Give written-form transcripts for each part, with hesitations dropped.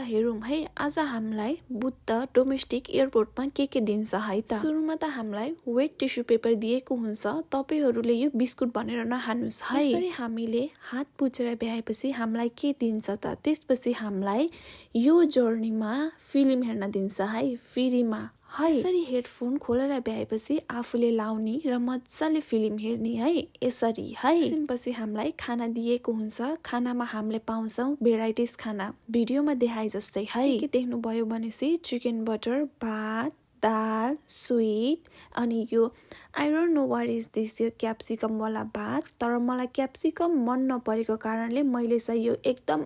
हेरौँ है आज हामीलाई बुद्ध डोमेस्टिक एयरपोर्टमा के दिन्छ है त। सुरुमा त हामीलाई वेट टिस्यु पेपर दिएको हुन्छ, तपाईहरुले यो बिस्कुट भनेर नखानुस् है। यसरी हामीले हात पुछेर भ्याएपछि हामीलाई के दिन्छ त, त्यसपछि हामीलाई यो जर्नीमा फिल्म हेर्न दिन्छ है, फ्रीमा है। यसरी हेडफोन खोलेर भ्याएपछि आफूले लाउने र मजाले फिल्म हेर्ने है, यसरी है। एकछिनपछि हामीलाई खाना दिएको हुन्छ, खानामा हामीले पाउँछौं भेराइटिज खाना भिडियोमा देखाए जस्तै है। के देख्नुभयो भनेपछि चिकन बटर, भात, दाल, स्वीट, अनि यो I don't know what is this, यो क्याप्सिकम वाला भात। तर मलाई क्याप्सिकम मन नपरेको कारणले मैले चाहिँ यो एकदम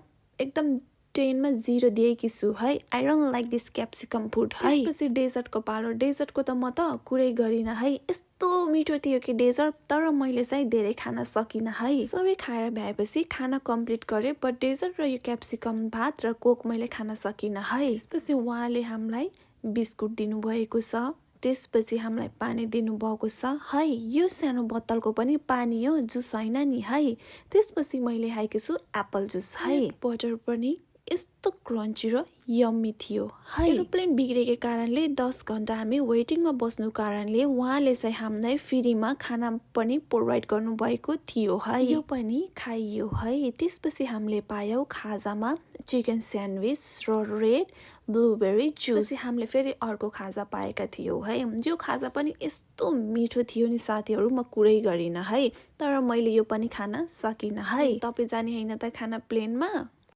10 मा 0 दिएकी छु है। I don't like this capsicum food है। त्यसपछि डेजर्टको पालो, डेजर्टको त म त कुरै गरिन है, यस्तो मिठो थियो कि डेजर्ट, तर मैले चाहिँ धेरै खान सकिन है। सबै खाएर भ्याएपछि खाना कम्प्लिट गरे, बट डेजर्ट र यो क्याप्सिकम भात र कोक मैले खान सकिन है। त्यसपछि उहाँले हामीलाई बिस्कुट दिनुभएको छ, त्यसपछि हामीलाई पानी दिनुभएको छ है। यो सानो बोतलको पनि पानी हो, जुस हैन नि है। त्यसपछि मैले खाएको छु एप्पल जुस है। बटर पनि यस्तो क्रन्ची र यम्मी थियो है। एरोप्लेन बिग्रेको कारणले 10 घण्टा हामी वेटिङमा बस्नु कारणले उहाँले चाहिँ हामीलाई फ्रीमा खाना पनि प्रोभाइड गर्नु भएको थियो है। यो पनि खाइयो है। त्यसपछि हामीले पायौं खाजामा चिकन स्यान्डविच र रेड ब्लुबेरी जुस। हामीले फेरि अर्को खाजा पाएका थियौं है। यो खाजा पनि यस्तो मिठो थियो नि साथीहरु, म कुरै गरिन है, तर मैले यो पनि खान सकिन है। तपाई जाने हैन त खाना प्लेनमा?